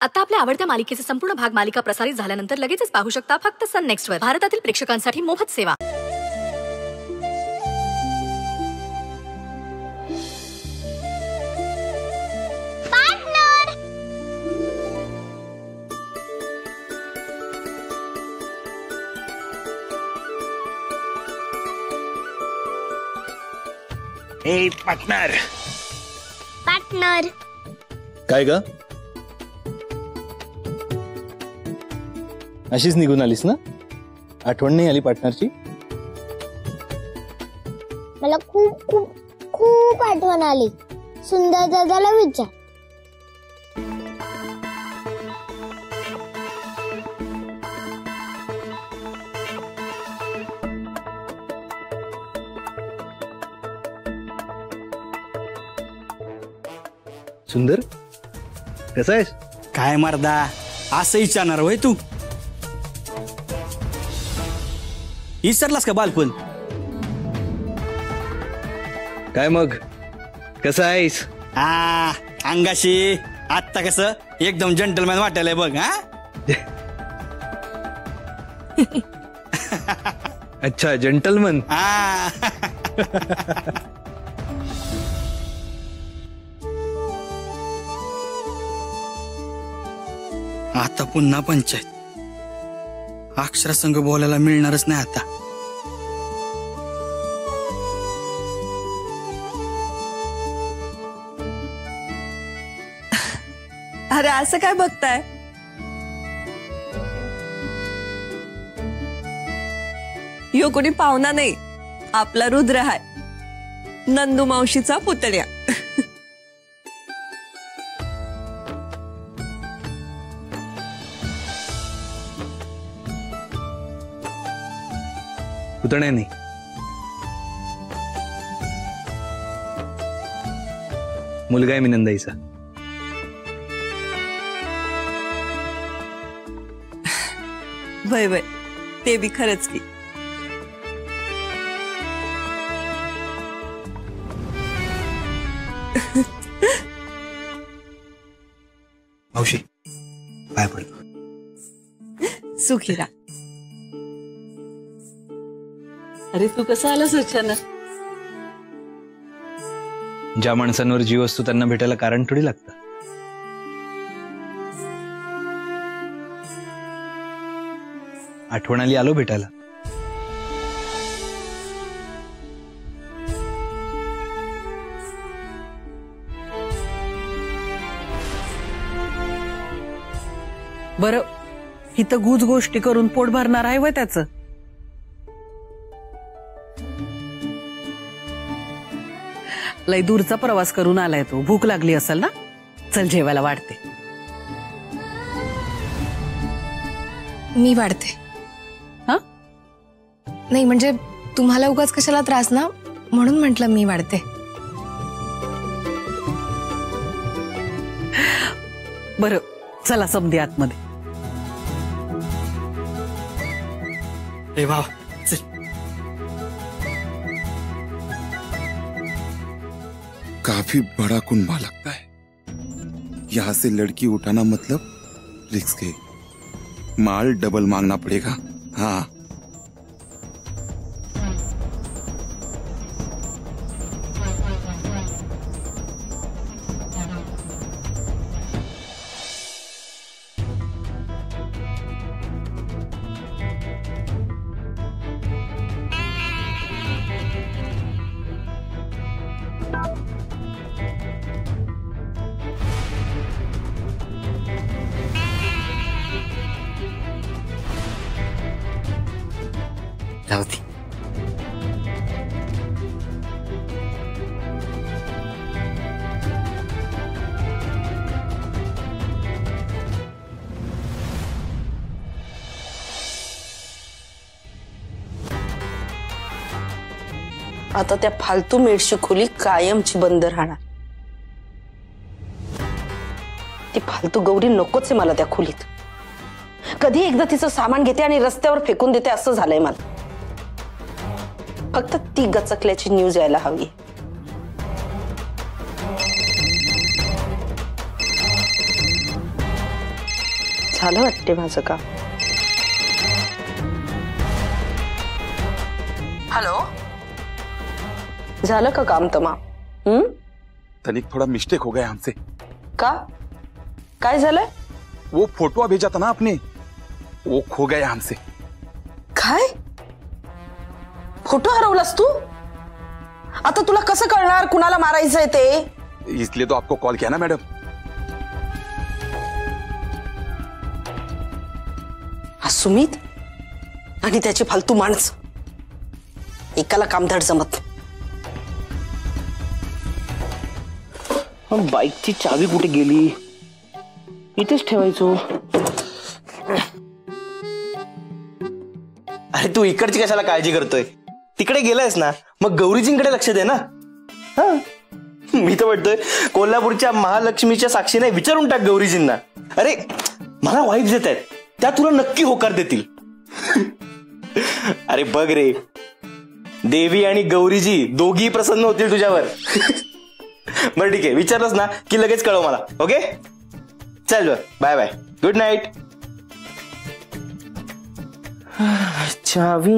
आता आपल्या आवडत्या मालिकेचे संपूर्ण भाग मालिका प्रसारित झाल्यानंतर लगेचच पाहू शकता फक्त सन नेक्स्ट वर. भारतातील प्रेक्षकांसाठी मोफत सेवा. ए पार्टनर. पार्टनर काय ग? अशीच निघून आलीस ना? आठवण नाही आली पार्टनरची? मला खूप खूप खूप आठवण आली. सुंदर दादाला विचार. सुंदर कसा आहेस? काय मर्दा असं विचारणार होय तू? विसरलास का बालपण? काय मग कसा आहेस? अंगाशी आत्ता कसं एकदम जंटलमॅन वाटायलंय बघ. अच्छा जंटलमन. आता पुन्हा पंचायत. अक्षरासंग बोलायला मिळणारच नाही आता. अरे असं काय बघताय? यो कोणी पाहुणा नाही, आपला रुद्र हाय, नंदू मावशीचा पुतण्या. पुतण्या नाही, मुलगा आहे मी नंदाईचा. वय वय ते बी खरंच की. मावशी पाय पडतो. सुखीरा. अरे तू कसा आलास अचानक? ज्या माणसांवर जीव असतो त्यांना भेटायला कारण थोडी लागतं. आठवण आली, आलो भेटायला. बरं इथं गुज गोष्टी करून पोट भरणार आहे व त्याचं. लय दूरचा प्रवास करून आलाय तो, भूक लागली असेल ना? चल जेवायला वाढते. मी वाढते. हा नाही म्हणजे तुम्हाला उगाच कशाला त्रास ना, म्हणून म्हटलं मी वाढते. बरं चला समधी आतमध्ये. ए भाव चल. काफी बड़ा कुनबा लगता है. यहाँ से लड़की उठाना मतलब रिस्क है. माल डबल मांगना पड़ेगा. हाँ जाऊती. आता त्या फालतू मेडची खोली कायमची बंद राहणार. ती फालतू गौरी नकोच आहे मला त्या खोलीत. कधी एकदा तिचं सामान घेते आणि रस्त्यावर फेकून देते असं झालंय मला. फक्त ती गचकल्याची न्यूज यायला हवी. झालं वाटते माझं काम. हॅलो, झालं का काम तमाम? तनिक थोड़ा मिस्टेक हो गया हमसे. का काय झालंय? वो फोटो भेजा था ना आपने, वो खो गया हमसे. काय फोटो हरवलास तू? आता तुला कसं कळणार कुणाला मारायचंय ते? इसलिए तो आपको कॉल किया ना मैडम. हा सुमित आणि त्याची फालतू माणसं, एकाला कामधड जमत. बाईकची चावी कुठे गेली? इथेच ठेवायचो. अरे तू इकडची कशाला काळजी करतोय? तिकडे गेलायस ना, मग गौरीजींकडे लक्ष दे ना. हा, मी तर म्हणतोय कोल्हापूरच्या महालक्ष्मीच्या साक्षीने विचारून टाक गौरीजींना. अरे मला वाईब्स येत आहेत, त्या तुला नक्की होकार देतील. अरे बघ रे, देवी आणि गौरीजी दोघी प्रसन्न होतील तुझ्यावर. बरं ठीक आहे, विचारलंस ना की लगेच कळव मला. ओके चल, बाय बाय, गुड नाईट. चावी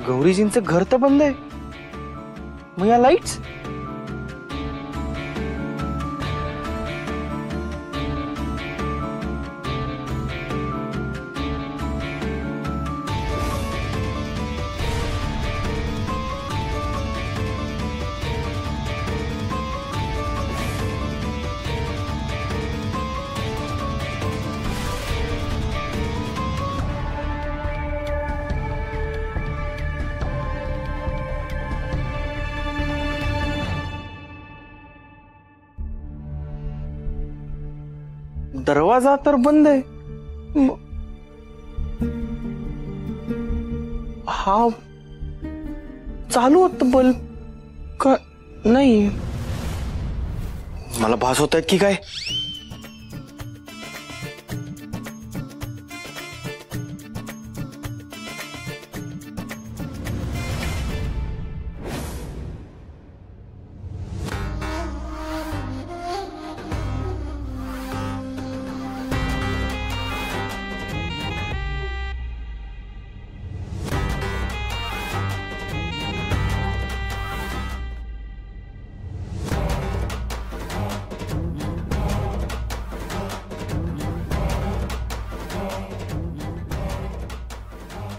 गौरीजींचं घर तर बंद आहे, मग या लाईट्स? दरवाजा तर बंद आहे. हा चालू होत बल्ब का नाही? मला भास होत आहेत की काय?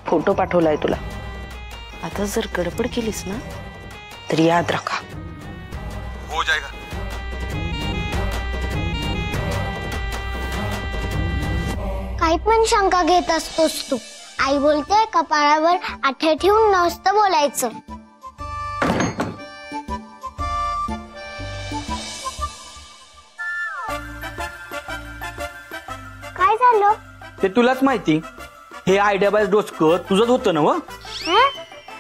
फोटो पाठवलाय तुला. आता जर गडबड केलीस ना तर याद रखा हो जाएगा. काही पण शंका घेत असतोस तू. आई बोलते कपाळावर आठे ठेवून नसतं बोलायचं. काय झालं? ते तुलाच माहिती. हे आयडिया बाय डोसकं तुझंच होतं ना. व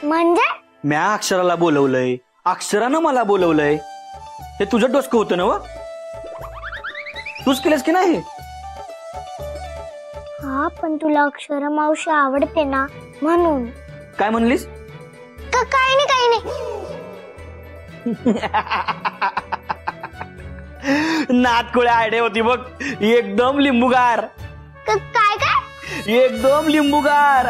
म्हणजे म्या अक्षराला बोलवलंय, अक्षरानं मला बोलवलंय. हे तुझं डोसकं होतं ना. व तूच केलंस की नाही? हा पण तुला अक्षरा मावशी आवडते ना म्हणून. काय म्हणलीस? काही नाही काही नाही. नातकुळे आयडिया होती बघ. एकदम लिंबूगार. काय काय एकदम लिंबूगार.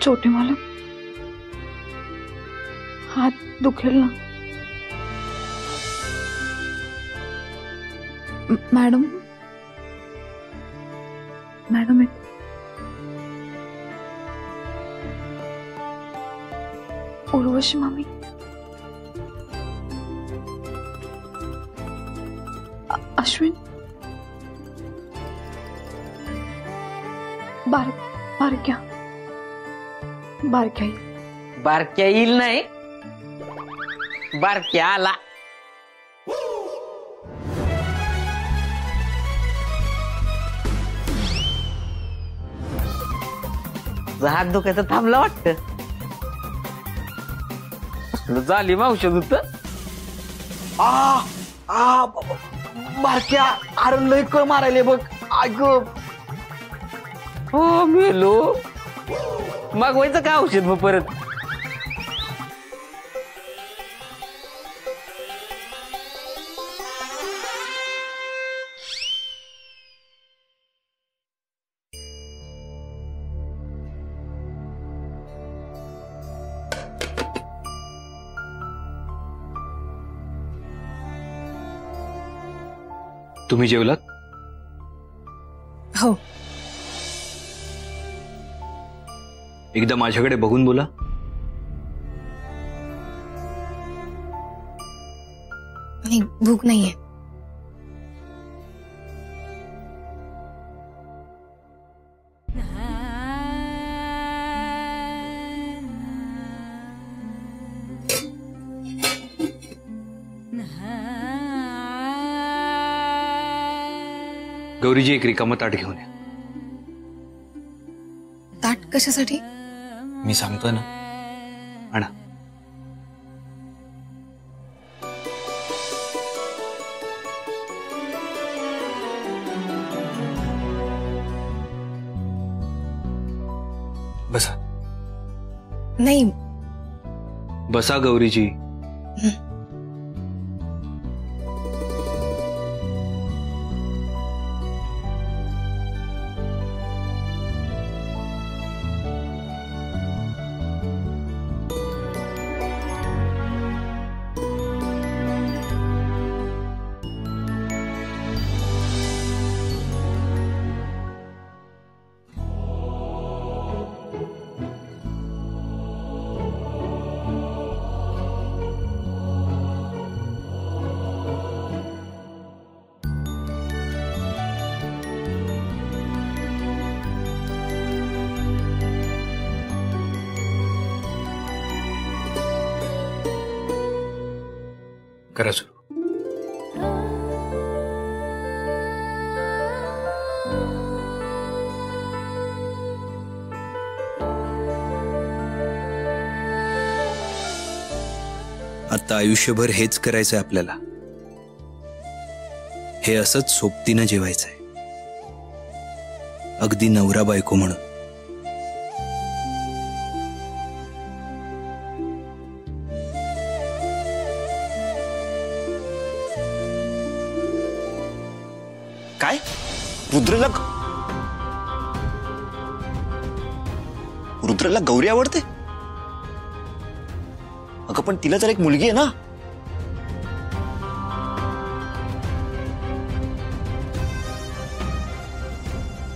छोटे मालक, हात दुखेल ना. मॅडम मॅडम उर्वशी मामी, अश्विन, बारक्या बारक्या येईल नाही, बारक्या आला. हात दुखायचं थांबलं वाटत. झाली औषध होत. बारक्या अरे लय कळ मारायले बघ. ऐक हो मेलो. मागवायचं का औषध मग परत? तुम्ही जेवलात? हो. एकदा माझ्याकडे बघून बोला. नाही, भूक नाहीये. गौरीजी एक रिकामं ताट घेऊन या. ताट कशासाठी? मी सांगतोय ना. आणा. बसा. नाही. बसा गौरीजी. करा सुरू. आता आयुष्यभर हेच करायचंय आपल्याला. हे असंच सोबतीनं जेवायचंय. अगदी नवरा बायको म्हणून. काय रुद्रला गौरी आवडते? अगं पण तिला तर एक मुलगी आहे ना.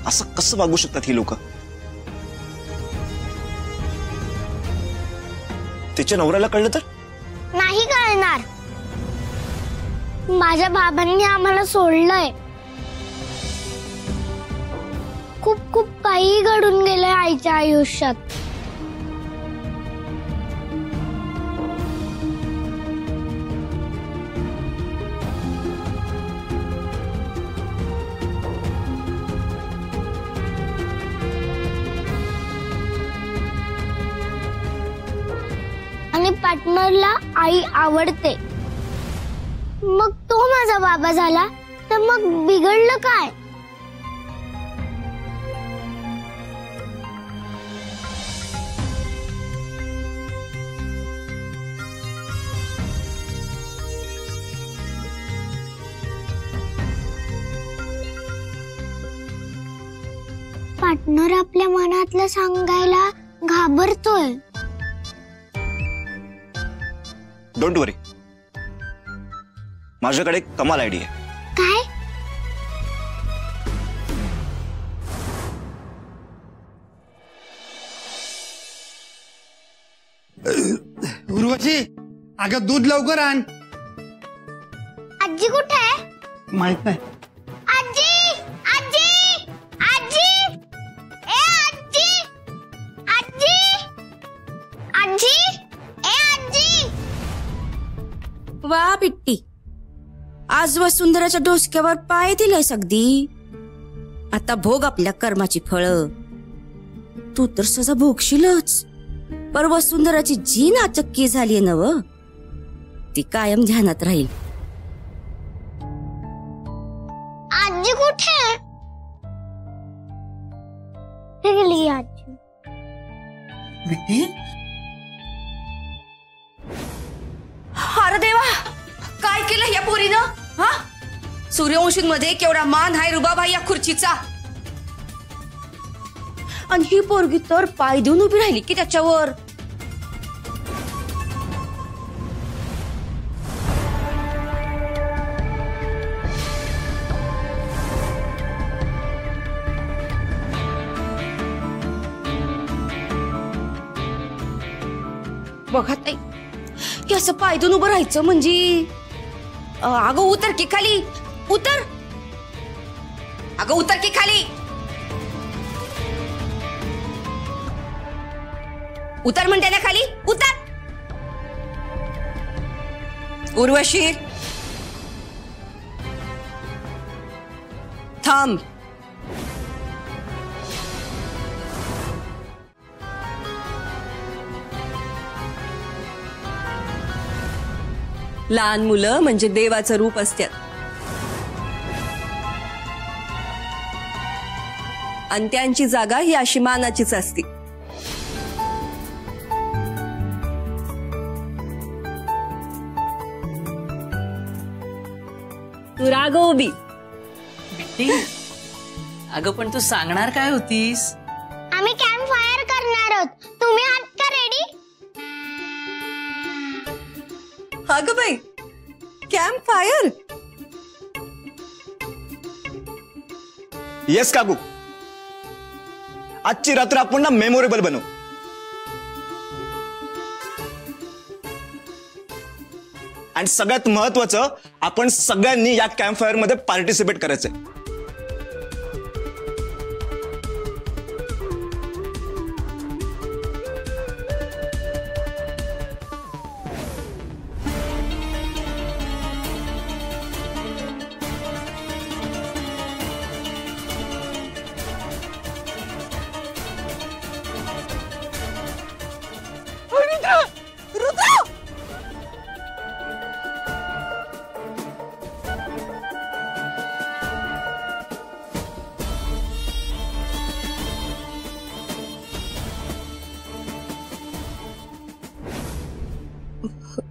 असं कसं वागू शकतात ही लोक? तिच्या नवऱ्याला कळलं तर? नाही कळणार. माझ्या बाबांनी आम्हाला सोडलंय. खूप खूप काही घडून गेलंय आईच्या आयुष्यात. आणि पार्टनरला आई आवडते. मग तो माझा बाबा झाला तर मग बिघडलं काय? पार्टनर आपल्या मनातलं सांगायला घाबरतोय. डोंट वरी, माझ्याकडे एक कमाल आयडिया आहे. काय? उर्वशी, अगं दूध लवकर आण. आजी कुठे आहे? माहित नाही. आजी, आजी, आजी, ए आजी, आजी, आजी, ए आजी. वा पिट्टी, आज वसुंधराच्या डोसक्यावर पाय दिलायस अगदी. आता भोग आपल्या कर्माची फळं. तू तर सजा भोगशीलच, पर वसुंधराची जी नाचक्की झाली नव, ती कायम ध्यानात राहील. आजी कुठे? गेली आजी. अरे देवा, काय केलं या पोरीनं? हा, सूर्यवंशींमध्ये केवढा मान हाय रुबाबाई या खुर्चीचा. आणि ही पोरगी तर पाय देऊन उभी राहिली की त्याच्यावर. बघत नाही, हे असं पाय देऊन उभं राहायचं म्हणजे. अगं उतर की खाली, उतर. अगं उतर की खाली, उतर म्हणते ना खाली, उतर. उर्वशी थांब. लहान मुलं म्हणजे देवाचं रूप असतात. आणि त्यांची जागा ही अशी मानाचीच असती. तू रागव बी. अगं पण तू सांगणार काय होतीस? आम्ही कॅम्प फायर करणार आहोत. तुम्ही आहात का रेडी? अगं बाई, कॅम्प फायर? येस काकू, आजची रात्र आपण ना मेमोरेबल बनवू. आणि सगळ्यात महत्वाचं, आपण सगळ्यांनी या कॅम्प फायर मध्ये पार्टिसिपेट करायचंय.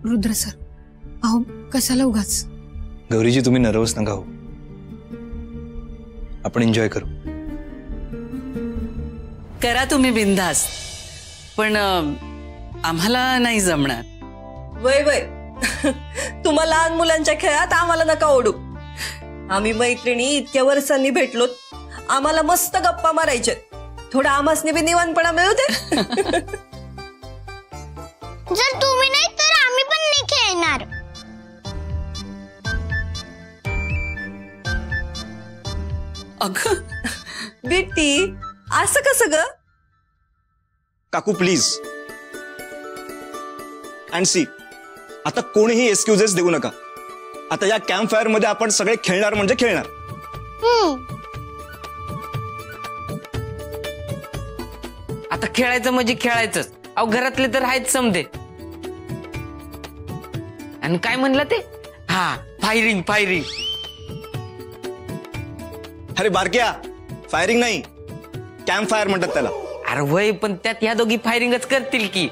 रुद्र सर, अहो कशाला उगाच. गौरीजी तुम्ही नर्वस नका हो, आपण एन्जॉय करू. करा तुम्ही बिनधास्त, पण आम्हाला नाही जमणार. वय वय तुम्हा लहान मुलांच्या खेळात आम्हाला नका ओढू. आम्ही मैत्रिणी इतक्या वर्षांनी भेटलो, आम्हाला मस्त गप्पा मारायचे. थोडा आमासने बी निवांतपणा मिळू दे. जर तुम्ही नाही तर आम्ही पण नाही खेळणार. अगं बिट्टी, असं कसं ग? काकू प्लीज. अँड सी, आता कोणीही एक्सक्युजेस देऊ नका. आता या कॅम्प फायर मध्ये आपण सगळे खेळणार म्हणजे खेळणार. आता खेळायचं म्हणजे खेळायचंच. अहो घरातले तर आहेत समजे. आणि काय म्हणलं ते? हा, फायरिंग फायरिंग. अरे बारक्या, फायरिंग नाही, कॅम्प फायर म्हणतात त्याला. अरे वय, पण त्यात ह्या दोघी फायरिंगच करतील की.